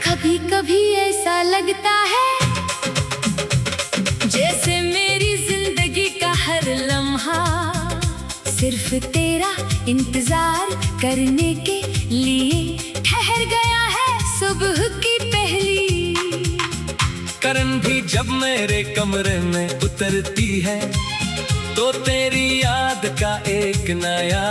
कभी कभी ऐसा लगता है जैसे मेरी जिंदगी का हर लम्हा सिर्फ तेरा इंतजार करने के लिए ठहर गया है सुबह की पहली करन भी जब मेरे कमरे में उतरती है तो तेरी याद का एक नया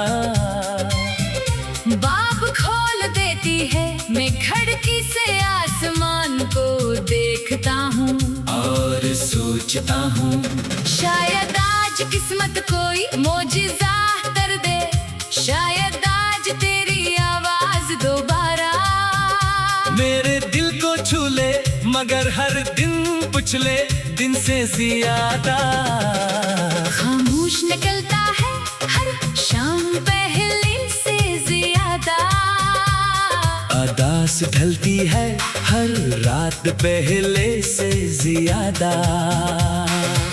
बाब खोल देती है। मैं खिड़की से आसमान को देखता हूँ और सोचता हूँ शायद आज किस्मत कोई मौजिज़ा कर दे, शायद आज तेरी आवाज दोबारा मेरे दिल को छू ले, मगर हर दिन पूछ ले दिन से ज्यादा खामोश निकलता है हर शाम पहले से ज्यादा अदास ढलती है हर रात पहले से ज्यादा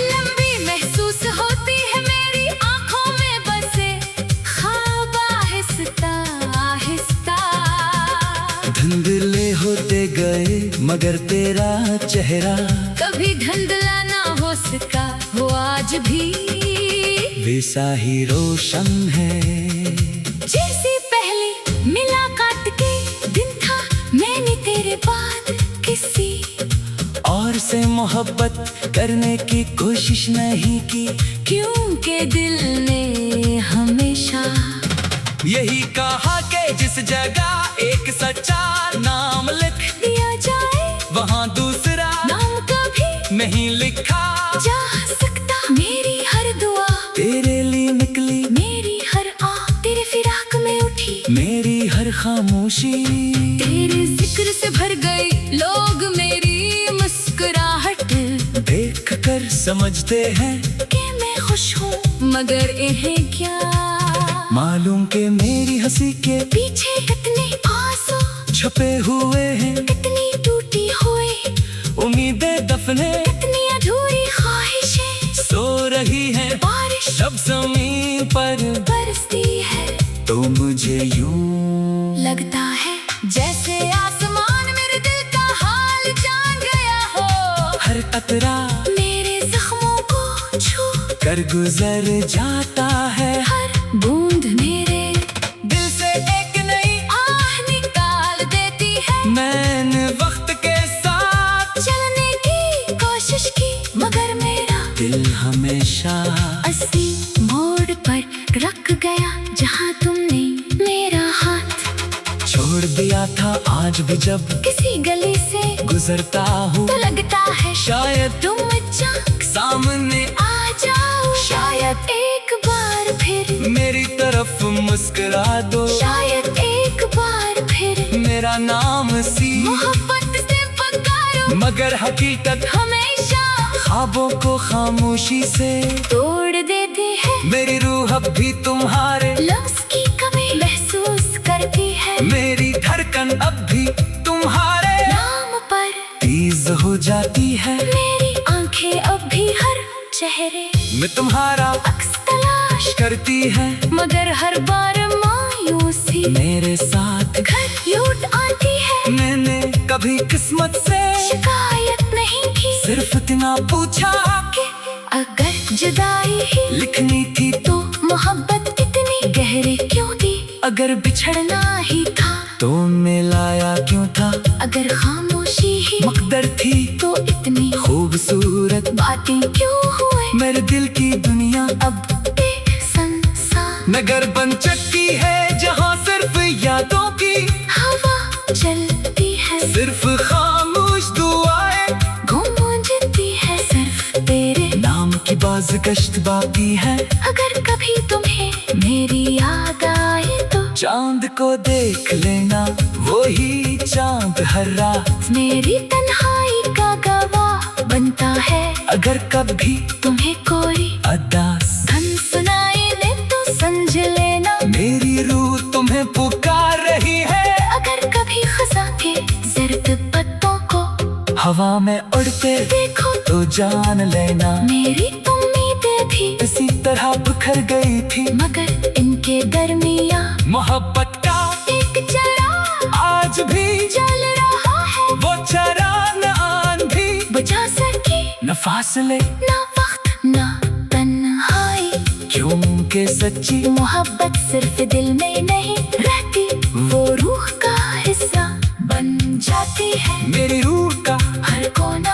लंबी महसूस होती है मेरी आंखों में बसे ख्वाब आहिस्ता आहिस्ता धुंधले होते गए मगर तेरा चेहरा कभी धुंधला ना हो सका वो आज भी वैसा ही रोशन है जैसी पहली मुलाकात के दिन था। मैंने तेरे बाद किसी और से मोहब्बत करने की कोशिश नहीं की, क्योंकि दिल ने हमेशा यही कहा कि जिस जगह एक सच्चा नाम लिख दिया जाए वहाँ दूसरा नाम कभी नहीं लिखा जा सकता। मेरी हर दुआ तेरे लिए निकली, मेरी हर आह तेरे फिराक में उठी, मेरी हर खामोशी तेरे जिक्र से भर गई। लोग मेरी मुस्कुराहट देख कर समझते हैं कि मैं खुश हूँ, मगर इन्हें क्या मालूम के मेरी हंसी के पीछे कितने आंसू छपे हुए हैं, कितनी टूटी हुई उम्मीदें दफने कितनी अधूरी ख्वाहिशें सो रही हैं। बारिश जब जमीन पर बरसती है तो मुझे यूं लगता है जैसे आसमान मेरे दिल का हाल जान गया हो। हर कतरा मेरे जख्मों को छू कर गुजर जाता है, हर बूंद मेरे दिल से एक नई आह निकाल देती है। मैंने वक्त के साथ चलने की कोशिश की मगर मेरा दिल हमेशा असली मोड़ पर रख गया जहाँ तुमने मेरा हाथ छोड़ दिया था। आज भी जब किसी गली से गुजरता हूँ तो लगता है शायद तुम अचानक सामने आ जाओ, शायद एक बार फिर मेरी तरफ मुस्कुरा दो, शायद एक बार फिर मेरा नाम सी मोहब्बत से पुकारो, मगर हकीकत हमेशा ख्वाबों को खामोशी से तोड़ देते हैं। मेरी रूह अब भी तुम्हारे लफ्ज़ की कमी महसूस करती है, मेरी धड़कन अब भी तुम्हारे नाम पर तेज हो जाती है। मेरी आंखें अब भी हर चेहरे मैं तुम्हारा अक्स तलाश करती है, मगर हर बार मायूसी मेरे साथ घर लौट आती है। मैंने कभी किस्मत से शिकायत नहीं की, सिर्फ इतना पूछा कि अगर जुदाई ही लिखनी थी तो मोहब्बत इतनी गहरी क्यों थी, अगर बिछड़ना ही था तो मिलाया क्यों था, अगर खामोशी ही मकदर थी तो इतनी खूबसूरत बातें क्यों हुए। मेरे दिल की दुनिया अब बेसंसार नगर बन चुकी है जहाँ सिर्फ यादों की हवा चलती है, सिर्फ खामोश दुआएं गूंजती है, सिर्फ तेरे नाम की बाज़गश्त बाकी है। अगर कभी तुम्हें मेरी याद आए तो चांद को देख लेना, वही चांद हर रात मेरी तन्हाई का गवाह बनता है। अगर कभी तुम्हें कोई अदास धन सुनाई दे तो समझ लेना मेरी रूह तुम्हें पुकार रही है। अगर कभी खज़ां के जर्द पत्तों को हवा में उड़ते देखो तो जान लेना मेरी उम्मीदें भी इसी तरह बिखर गई थी, मगर इनके दरमियाँ मोहब्बत का एक चराग आज भी जल रहा है, वो चराग न आंधी बुझा सके न फासले ना वक्त ना तन्हाई। क्योंकि सच्ची मोहब्बत सिर्फ दिल में नहीं रहती, वो रूह का हिस्सा बन जाती है। मेरी रूह का हर कोना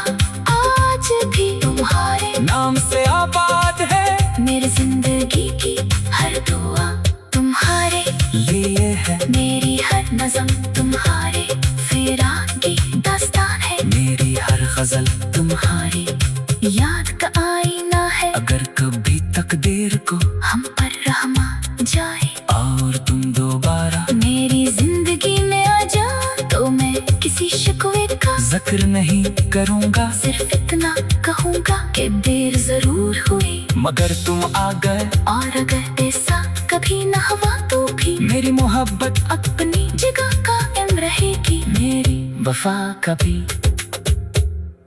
आज भी तुम्हारे नाम से आबाद है, मेरी जिंदगी की हर दुआ तुम्हारे लिए है। मेरी हर नज़म तुम्हारे फिराक की दास्तान है, मेरी हर गजल तुम्हारी याद का आईना है। अगर कभी तकदीर को हम पर रहमा जाए और तुम दोबारा मेरी जिंदगी में आ जा, तो मैं किसी शिकवे का जिक्र नहीं करूँगा, सिर्फ इतना कहूँगा कि देर जरूर हुई, मगर तुम आ गए। और अगर ऐसा कभी न हुआ तो भी मेरी मोहब्बत अपनी जगह कायम रहेगी। मेरी वफा कभी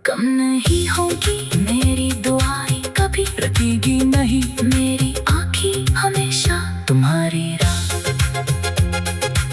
कम नहीं होगी, मेरी दुआएं कभी रखेगी नहीं, मेरी आँखें हमेशा तुम्हारी राह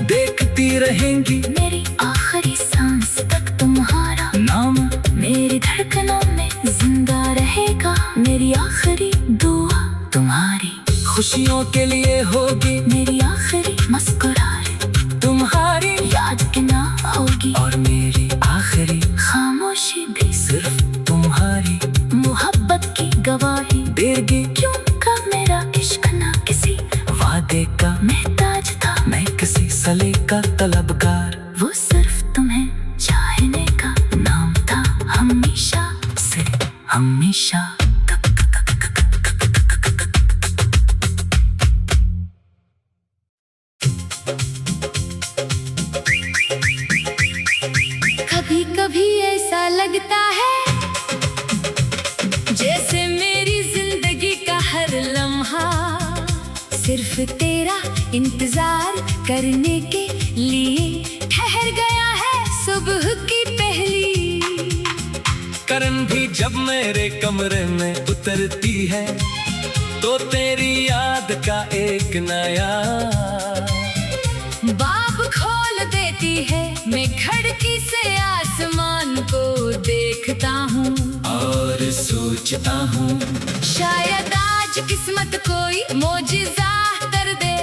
देखती रहेंगी। मेरी आखिरी सांस तक तुम्हारा नाम मेरी धड़कनों में जिंदा रहेगा। मेरी आखिरी दुआ तुम्हारी खुशियों के लिए होगी, मेरी आखिरी मुस्कुराहट तुम्हारी याद के ना होगी, और मेरी आखिरी खामोशी भी सिर्फ तुम्हारी मोहब्बत की गवाही देगी। क्योंकि मेरा इश्क ना किसी वादे का महताज था, मैं किसी सले का तलबगार, वो सिर्फ तुम्हें चाहने का नाम था हमेशा से हमेशा। कभी कभी ऐसा लगता है जैसे मेरी जिंदगी का हर लम्हा सिर्फ तेरा इंतजार करने के लिए ठहर गया है सुबह की पहली। करन भी जब मेरे कमरे में उतरती है, तो तेरी याद का एक नया बाब खोल देती है। मैं खिड़की से आसमान को देखता हूँ और सोचता हूँ, शायद आज किस्मत कोई मोजिज़ा कर दे,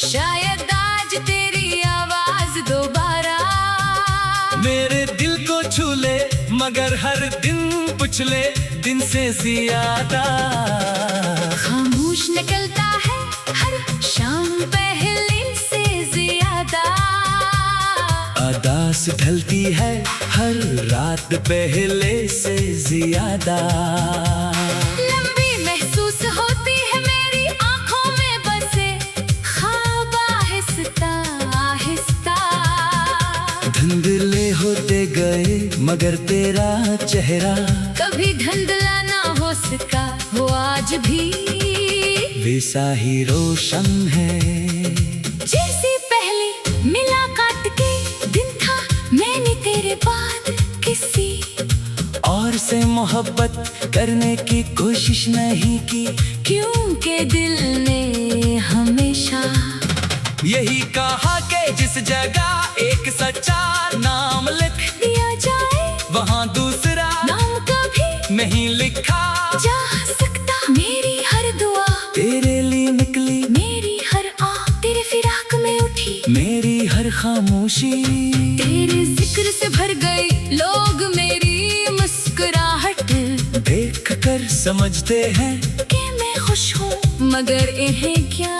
शायद आज तेरी आवाज दोबारा मेरे दिल को छू ले, मगर हर दिन पिछले दिन से ज्यादा खामोश निकलता है हर शाम पहले से ज्यादा। अदास ढलती है हर रात पहले से ज्यादा। लंबी महसूस होती है मेरी आंखों में बसे ख्वाब आहिस्ता आहिस्ता। धुंधले होते गए मगर तेरा चेहरा कभी धुंधला ना हो सका, वो आज भी वैसा ही रोशन है जैसी पहली मुलाकात के दिन था। मैंने तेरे बाद किसी और से मोहब्बत करने की कोशिश नहीं की, क्योंकि दिल ने हमेशा यही कहा कि जिस जगह एक सच्चा नाम लिख दिया जाए, वहाँ दूसरा नाम कभी नहीं लिखा जा सकता। मेरी हर दुआ तेरे लिए निकली, मेरी हर आह तेरे फिराक में उठी, मेरी हर खामोशी तेरे जिक्र से भर गई। लोग मेरी मुस्कुराहट देख कर समझते हैं कि मैं खुश हूँ, मगर इन्हें क्या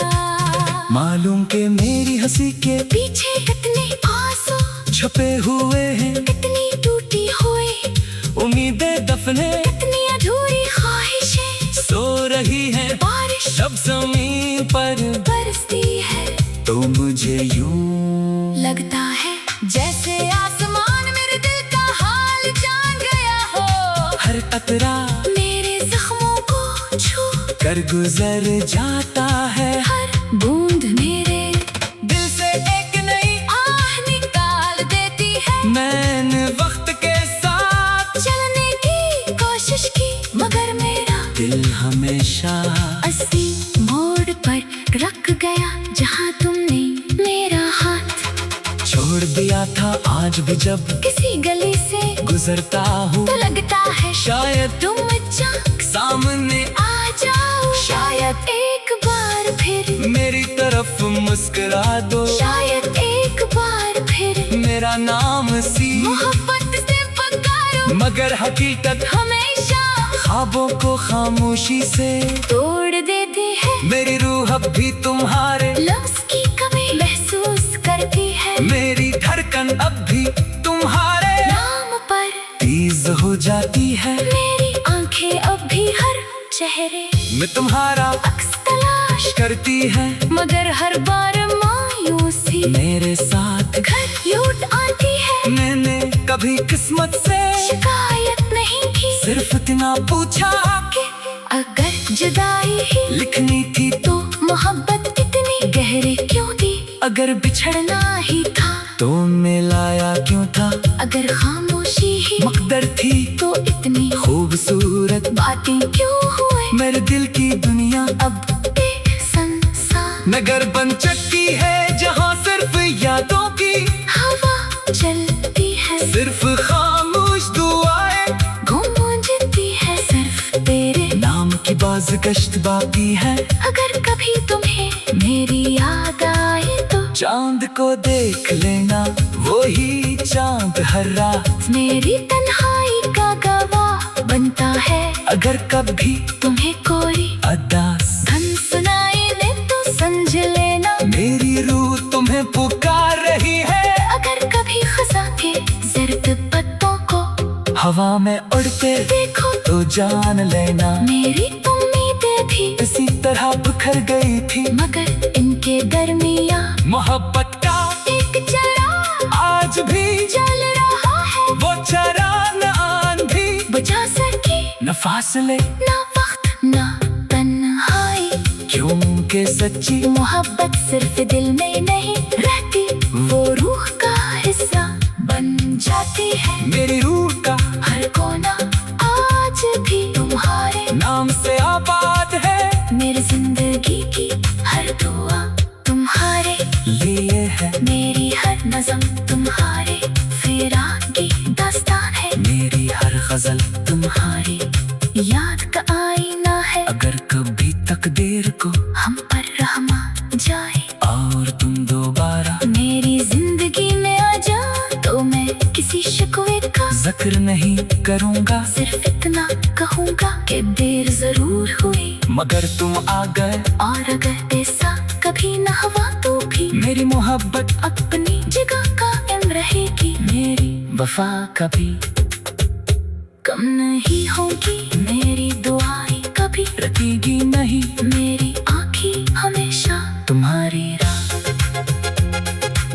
मालूम के मेरी हंसी के पीछे कितने आंसू छपे हुए हैं, कितनी टूटी हुई उम्मीदें दफने कितनी अधूरी ख्वाहिशें सो रही हैं। बारिश जब जमीन पर बरसती है तो मुझे यूं लगता है जैसे आसमान मेरे दिल का हाल जान गया हो। हर कतरा मेरे जख्मों को छू कर गुजर जाता है, हर बूंद मेरे दिल से एक नई आह निकाल देती है। मैंने वक्त के साथ चलने की कोशिश की, मगर मेरा दिल हमेशा असली मोड़ पर रख गया जहाँ तुमने था आज भी जब किसी गली से गुजरता हूँ तो लगता है शायद तुम अचानक सामने आ जाओ। शायद एक बार फिर मेरी तरफ मुस्कुरा दो, शायद एक बार फिर मेरा नाम सी मोहब्बत से पुकारो। मगर हकीकत हमेशा ख्वाबों को खामोशी से तोड़ देती है। मेरी रूह अब भी तुम्हारे लफ्ज की कमी महसूस करती है। मेरी धड़कन अब भी तुम्हारे नाम पर तेज हो जाती है। मेरी आंखें अब भी हर चेहरे मैं तुम्हारा अक्स तलाश करती है, मगर हर बार मायूसी मेरे साथ घर लौट आती है। मैंने कभी किस्मत से शिकायत नहीं की, सिर्फ इतना पूछा कि अगर जुदाई ही लिखनी थी तो मोहब्बत इतनी गहरी क्यों थी। अगर बिछड़ना ही था तो मिलाया क्यों था। अगर खामोशी ही मकदर थी तो इतनी खूबसूरत बातें क्यों हुए। मेरे दिल की दुनिया अब एक संसार नगर बन चुकी है, जहाँ सिर्फ यादों की हवा चलती है। सिर्फ खामोश दुआएं गूंजती है, सिर्फ तेरे नाम की बाज़गश्त बाकी है। अगर कभी तुम्हें मेरी याद आए तो चांद को देख लेना, वो ही चांद हर रात मेरी तन्हाई का गवाह बनता है। अगर कभी तुम्हें कोई अदास धन सुनाई दे तो समझ लेना मेरी रूह तुम्हें पुकार रही है। अगर कभी खज़ां के ज़र्द पत्तों को हवा में उड़ते देखो तो जान लेना मेरी उम्मीदें भी इसी तरह बिखर गई थी। मगर इनके दरमिया मोहब्बत का एक चिराग आज भी जल रहा है। वो चराग आंधी बुझा सके न फासले ना वक्त ना तन्हाई, क्योंकि सच्ची मोहब्बत सिर्फ दिल में नहीं रहती, वो रूह का हिस्सा बन जाती है। मेरी रूह का हर कोना आज भी तुम्हारे नाम से आबाद है। मेरी जिंदगी की हर दुआ तुम्हारे लिए है, मेरी हर नज़म तुम्हारे फिराक की दास्तान है। मेरी हर गजल तुम्हारी याद का आईना है। अगर कभी तकदीर को हम पर रहमा जाए और तुम दोबारा मेरी जिंदगी में आ जा तो मैं किसी शिकवे का जिक्र नहीं करूँगा, सिर्फ इतना कहूँगा कि देर जरूर हुई मगर तुम आ गए। और अगर ऐसा कभी न हुआ तो भी मेरी मोहब्बत अपनी जगह कायम रहेगी। मेरी वफा कभी कम नहीं होगी, मेरी दुआएं कभी रखेगी नहीं। मेरी आँखें हमेशा तुम्हारी राह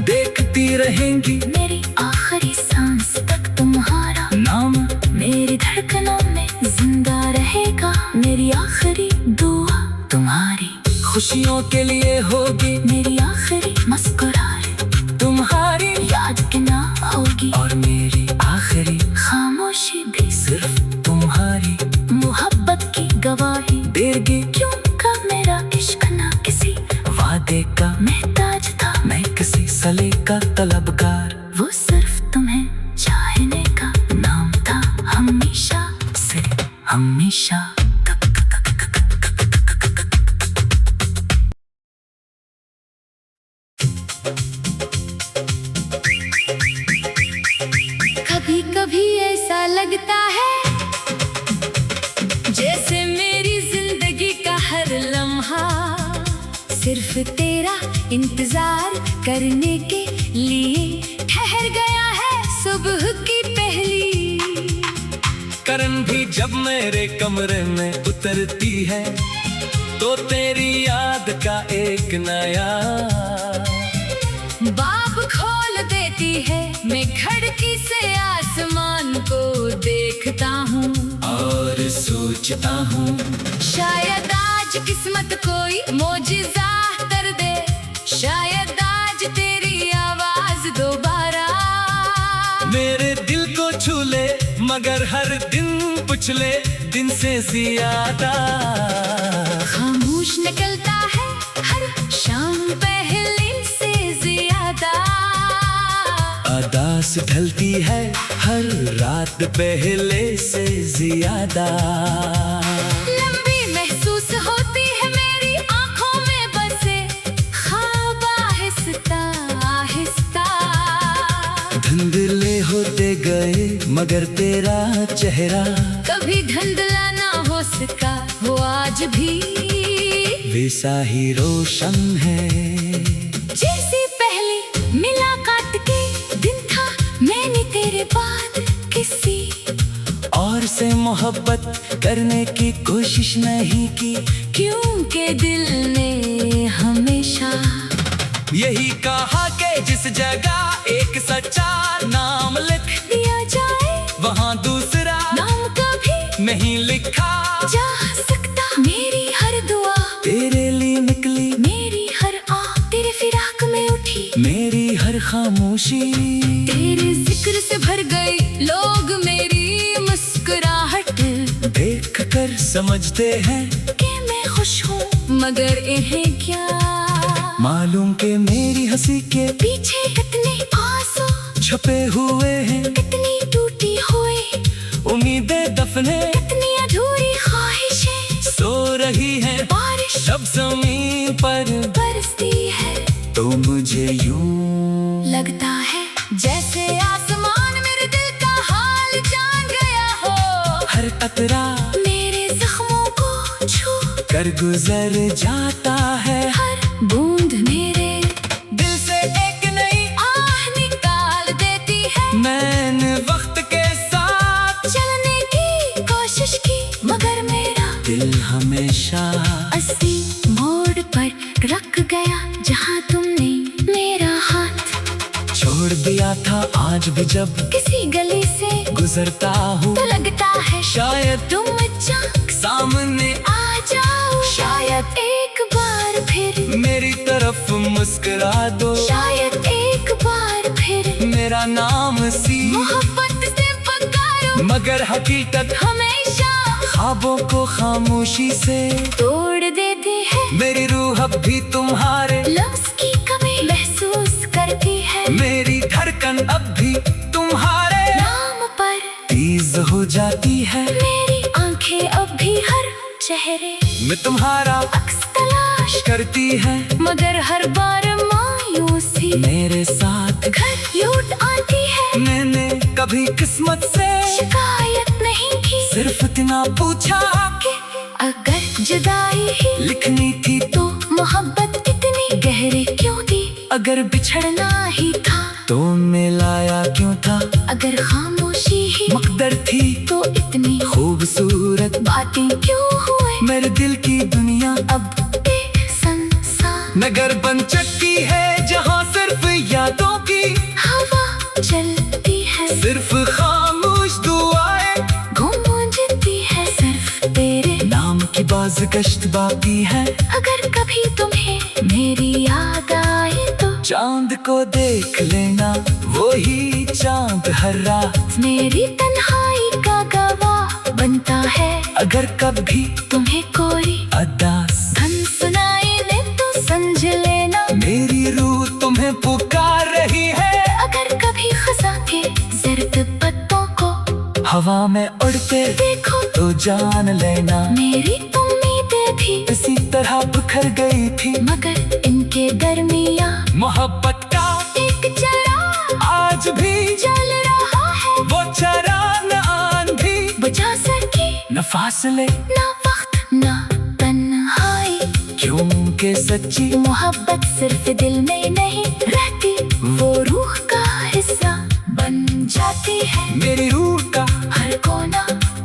देखती रहेंगी, मेरी आखिरी सांस तक तुम्हारा नाम मेरी धड़कनों में जिंदा रहेगा। मेरी आखिरी दुआ तुम्हारी खुशियों के लिए होगी, मेरी आखिरी मुस्कुराहट तुम्हारी याद के ना होगी। और मेरी आखिरी खामोशी भी सिर्फ तुम्हारी मोहब्बत की गवाही देगी। क्यों का मेरा इश्क ना किसी वादे का महताज था, मैं किसी सले का तलबगार, वो सिर्फ तुम्हें चाहने का नाम था हमेशा से हमेशा। कभी कभी ऐसा लगता है जैसे मेरी जिंदगी का हर लम्हा सिर्फ तेरा इंतजार करने के लिए ठहर गया है सुबह की पहली करन भी जब मेरे कमरे में उतरती है तो तेरी याद का एक नया बाब खोल देती है। मैं खिड़की से आसमान को देखता हूँ और सोचता हूँ शायद आज किस्मत कोई मोजिज़ा कर दे, शायद आज तेरी आवाज दोबारा मेरे दिल को छू ले, मगर हर दिन पिछले दिन से ज्यादा खामोश निकलता है हर शाम पहले से ज्यादा। प्यास ढलती है हर रात पहले से ज्यादा। लंबी महसूस होती है मेरी आंखों में बसे ख्वाब आहिस्ता आहिस्ता। धुंधले होते गए मगर तेरा चेहरा कभी धुंधला ना हो सका वो आज भी वैसा ही रोशन है। जैसी पहली मुलाकात के दिन था मैंने तेरे बाद किसी और से मोहब्बत करने की कोशिश नहीं की, क्योंकि दिल ने हमेशा यही कहा कि जिस जगह एक सच्चा नाम लिख दिया जाए वहाँ दूसरा नाम कभी नहीं लिखा जा सकता। मेरी हर दुआ तेरे लिए निकली, मेरी हर आह तेरे फिराक में उठी, मेरी हर खामोशी तेरे जिक्र से भर गई। लोग मेरी मुस्कुराहट देख कर समझते हैं कि मैं खुश हूँ मगर इन्हें क्या मालूम के मेरी हंसी के पीछे कितने आंसू छपे हुए हैं, कितनी टूटी हुई उम्मीदें दफने कितनी अधूरी ख्वाहिशें सो रही हैं। बारिश जब जमीन पर बरसती है तो मुझे यूं लगता है जैसे आसमान मेरे दिल का हाल जान गया हो। हर कतरा मेरे जख्मों को छू कर गुजर जाता है। हर बूंद मेरे दिल से एक नई आह निकाल देती है। मैंने वक्त के साथ चलने की कोशिश की मगर मेरा दिल हमेशा असली मोड़ पर रख गया जहाँ तुमने मेरा हाथ छोड़ दिया था। आज भी जब किसी गली से गुजरता हूँ तो लगता है शायद तुम अचानक सामने आ जाओ। शायद एक बार फिर मेरी तरफ मुस्कुरा दो, शायद एक बार फिर मेरा नाम सी मोहब्बत से पुकारो मगर हकीकत हमेशा ख्वाबों को खामोशी से तोड़ देती है। मेरी रूह अब भी तुम्हारे लफ्ज़ की कमी महसूस करती है। मेरी धड़कन अब भी तुम्हारे नाम पर तेज हो जाती है। मेरी आंखें अब भी हर चेहरे मैं तुम्हारा अक्स तलाश करती है मगर हर बार मायूसी मेरे साथ घर लौट आती है। मैंने कभी किस्मत से शिकायत नहीं की, सिर्फ इतना पूछा कि अगर जुदाई ही लिखनी थी तो मोहब्बत इतनी गहरी क्यों थी। अगर बिछड़ना ही था तो मिलाया क्यों था। अगर खामोशी ही मकदर थी तो इतनी खूबसूरत बातें क्यों हुए। मेरे दिल की दुनिया अब बेसंसार नगर बन चुकी है जहाँ सिर्फ यादों की हवा चलती है, सिर्फ खामोश दुआएं गूंजती है। सिर्फ तेरे नाम की बाज़गश्त बाकी है। अगर कभी तुम्हें मेरी याद आए तो चांद को देख लेना, वो ही चांद हर रात मेरी तन्हाई का गवाह बनता है। अगर कभी तुम्हें कोई अदास धन सुनाई दे तो समझ लेना मेरी रूह तुम्हें पुकार रही है। अगर कभी खज़ां के जर्द पत्तों को हवा में उड़ते देखो तो जान लेना मेरी उम्मीदें भी इसी तरह बिखर गई थी मगर इनके दरमियाँ मोहब्बत का एक चराग आज भी जल रहा है। वो चराग न आंधी बुझा सके न फासले ना वक्त ना तन्हाई, क्योंकि सच्ची मोहब्बत सिर्फ दिल में नहीं रहती, वो रूह का हिस्सा बन जाती है। मेरी रूह का हर कोना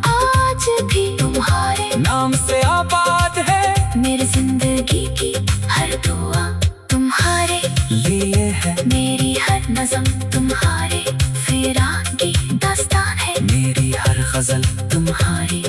आज भी तुम्हारे नाम से आबाद है। मेरी जिंदगी की हर दुआ तुम्हारे लिए है। मेरी हर नज़म तुम्हारे फिराक की दास्तान है। मेरी हर गजल तुम्हारी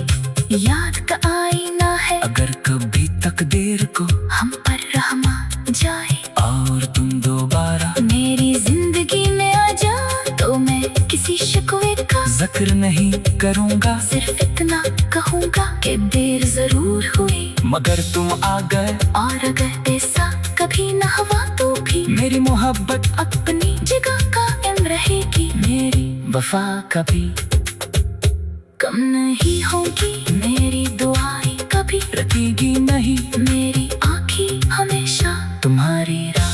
याद का आईना है। अगर कभी तकदीर को हम पर रहमा जाए और तुम दोबारा मेरी जिंदगी में आ जाओ तो मैं किसी शिकवे का जिक्र नहीं करूँगा, सिर्फ इतना कहूँगा कि देर जरूर हुई मगर तुम आ गए। और अगर ऐसा कभी न हुआ तो भी मेरी मोहब्बत अपनी जगह कायम रहे। रहेगी मेरी वफा कभी कम नहीं होगी, मेरी दुआएं कभी रखेगी नहीं मेरी आँखें हमेशा तुम्हारी राह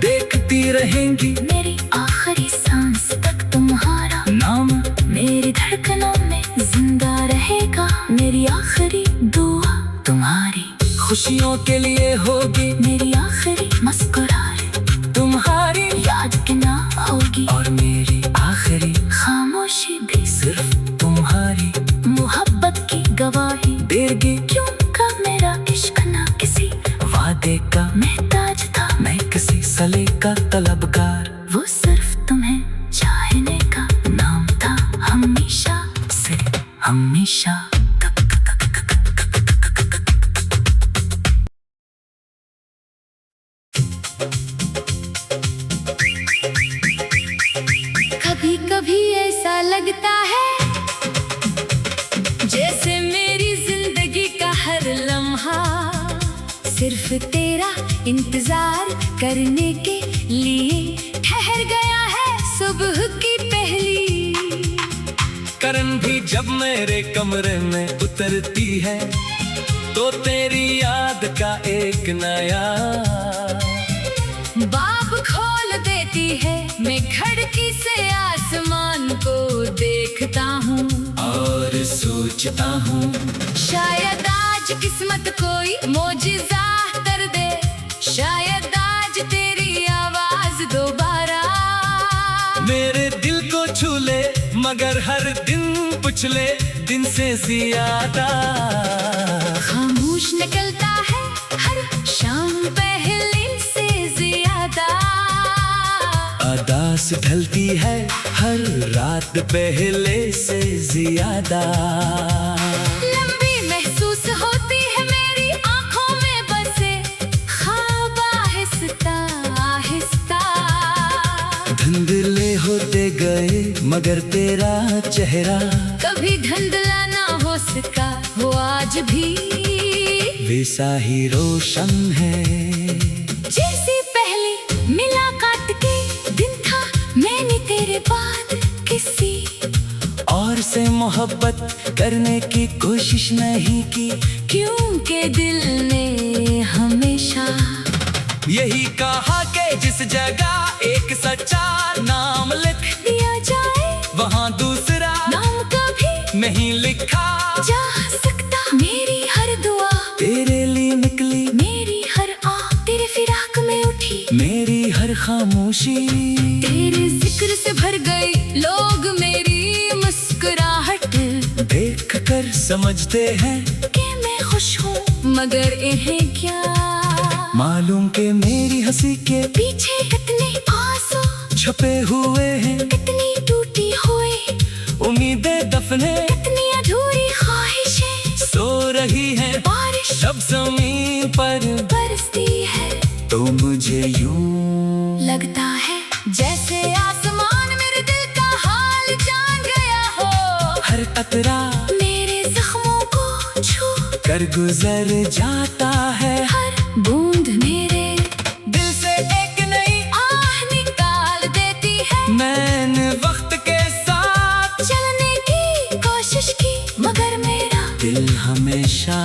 देखती रहेंगी मेरी आखिरी सांस तक तुम्हारा नाम मेरी धड़कनों में जिंदा रहेगा मेरी आखिरी दुआ तुम्हारी खुशियों के लिए होगी मेरी आखिरी मुस्कुराहट तुम्हारी याद के ना होगी और मेरी आखिरी खामोशी भी सिर्फ तुम्हारी मोहब्बत की गवाही देगी क्यों का मेरा इश्क ना किसी वादे का महताज था मैं किसी सले का तलबगार वो सिर्फ तुम्हें चाहने का नाम था हमेशा से हमेशा कभी कभी ऐसा लगता है जैसे मेरी जिंदगी का हर लम्हा सिर्फ तेरा इंतजार करने के लिए ठहर गया है सुबह की पहली करन भी जब मेरे कमरे में उतरती है तो तेरी याद का एक नया बाब खोल देती है मैं खिड़की से आसमान को देखता हूँ और सोचता हूँ शायद आज किस्मत कोई मोजिज़ा कर दे शायद आज तेरी आवाज दोबारा मेरे दिल को छू ले मगर हर दिन पिछले दिन से ज्यादा खामोश निकलता है हर शाम पहले से ज्यादा अदास ढलती है हर रात पहले से ज्यादा लंबी महसूस होती है मेरी आंखों में बसे ख्वाब आहिस्ता आहिस्ता धुंधले होते गए मगर तेरा चेहरा कभी धुंधला ना हो सका वो आज भी वैसा ही रोशन है जैसी पहली मुलाकात के दिन था मैंने तेरे बाद किसी और से मोहब्बत करने की कोशिश नहीं की क्योंकि दिल ने हमेशा यही कहा कि जिस जगह एक सच्चा नाम लिख दिया जाए वहाँ दूसरा नाम कभी नहीं लिखा जा सकता मेरी हर दुआ तेरे लिए निकली मेरी हर आह तेरे फिराक में उठी मेरी हर खामोशी तेरे जिक्र से भर गई लोग मेरी मुस्कुराहट देख कर समझते हैं कि मैं खुश हूँ मगर इन्हें क्या मालूम के मेरी हंसी के पीछे कितने आंसू छुपे हुए हैं कितनी टूटी हुई उम्मीदें दफने कितनी अधूरी ख्वाहिशें सो रही हैं बारिश जब जमीन पर बरसती है तो मुझे यूं लगता है जैसे आसमान मेरे दिल का हाल जान गया हो हर कतरा मेरे जख्मों को छू कर गुजर जाता है हर बूंद मेरे दिल से एक नई आह निकाल देती है मैंने वक्त के साथ चलने की कोशिश की मगर मेरा दिल हमेशा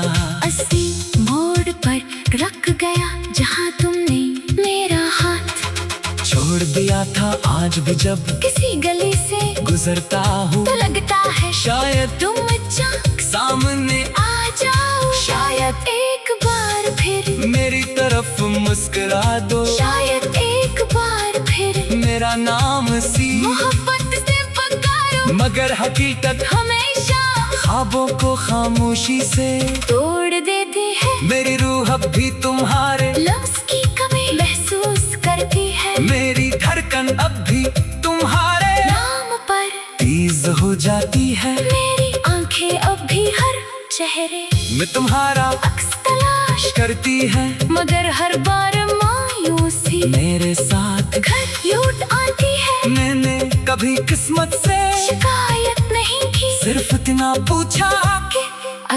असली मोड़ पर रख गया जहाँ तुमने मेरा हाथ छोड़ दिया था आज भी जब किसी गली से गुजरता हूँ तो लगता है शायद तुम अचानक सामने आ जाओ शायद एक बार फिर मेरी तरफ मुस्कुरा दो शायद एक बार फिर मेरा नाम सी मोहब्बत से पुकारो मगर हकीकत हमेशा ख्वाबों को खामोशी से तोड़ देती है मेरी रूह अब भी तुम्हारे लफ्ज की कमी महसूस करती है मेरी धड़कन अब भी तुम्हारे नाम पर तेज हो जाती है मेरी आंखें अब भी हर चेहरे मैं तुम्हारा अक्स तलाश करती है मगर हर बार मायूसी मेरे साथ घर लौट आती है मैंने कभी किस्मत से शिकायत नहीं की सिर्फ इतना पूछा कि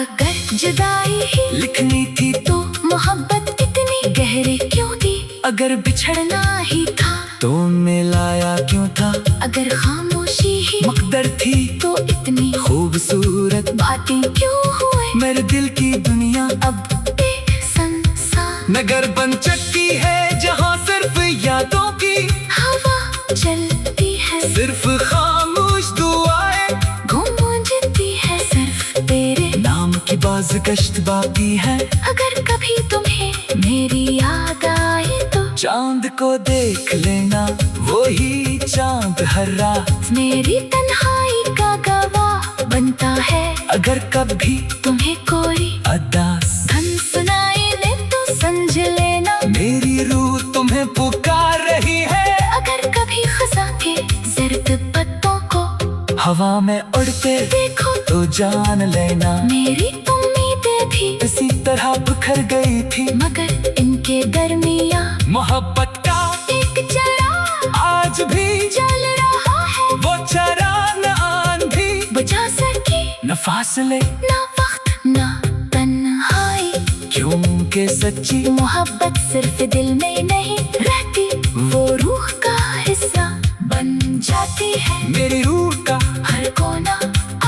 अगर जुदाई ही लिखनी थी तो मोहब्बत इतनी गहरी क्यों थी अगर बिछड़ना ही था तो मिलाया क्यों था? अगर खामोशी ही मकदर थी तो इतनी खूबसूरत बातें क्यों हुए मेरे दिल की दुनिया अब बेसंसार नगर बन चुकी है जहाँ सिर्फ यादों की हवा चलती है सिर्फ खामोश दुआएं गूंजती है सिर्फ तेरे नाम की बाज़गश्त बाकी है अगर कभी तुम्हें मेरी याद आए तो चांद को देख लेना वही चांद हर रात मेरी तन्हाई का गवाह बनता है अगर कभी तुम्हें कोई अदास धन सुनाई दे तो समझ लेना मेरी रूह तुम्हें पुकार रही है अगर कभी खज़ां के ज़र्द पत्तों को हवा में उड़ते देखो तो जान लेना मेरी उम्मीदें भी इसी तरह बिखर गई थी मगर इनके दरमिया मोहब्बत का एक चराग आज भी जल रहा है वो चराग न आंधी बुझा सके न फासले ना वक्त ना तन्हाई क्योंकि सच्ची मोहब्बत सिर्फ दिल में नहीं रहती वो रूह का हिस्सा बन जाती है मेरी रूह का हर कोना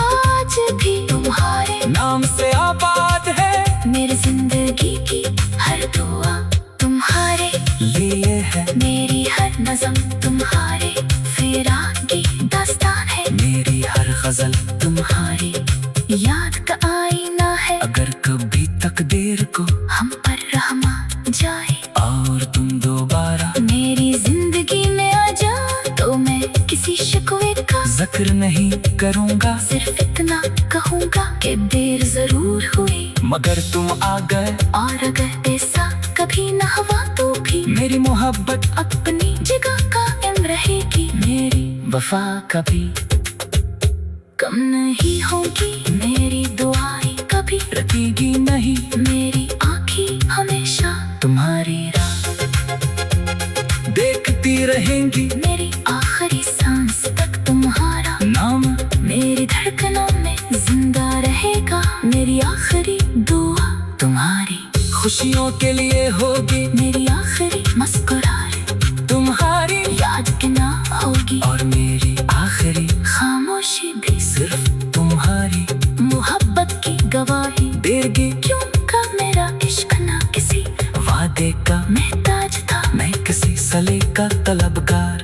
आज भी तुम्हारे नाम से आबाद है मेरी जिंदगी की हर दुआ तुम्हारे लिए है मेरी हर नज़म तुम्हारे फिराक की दास्तान है मेरी हर गजल तुम्हारी याद का आईना है अगर कभी तकदीर को हम पर रहमा जाए और तुम दोबारा मेरी जिंदगी में आ जा तो मैं किसी शिकवे का जिक्र नहीं करूँगा सिर्फ इतना कहूँगा कि देर जरूर हुई मगर तुम आ गए और अगर ऐसा कभी न हुआ तो भी मेरी मोहब्बत अपनी जगह कायम रहेगी मेरी वफा कभी कम नहीं होगी मेरी दुआएं कभी रखेगी नहीं मेरी आँखें हमेशा तुम्हारी राह देखती रहेंगी मेरी आखिरी सांस तक तुम्हारा नाम मेरी धड़कनों में जिंदा रहेगा मेरी आखिरी दुआ तुम्हारी खुशियों के लिए होगी मेरी आखिरी मुस्कुराहट तुम्हारी याद के ना होगी और मेरी आखिरी खामोशी भी सिर्फ तुम्हारी मोहब्बत की गवाही देगी क्यों का मेरा इश्क ना किसी वादे का महताज था मैं किसी सले का तलबगार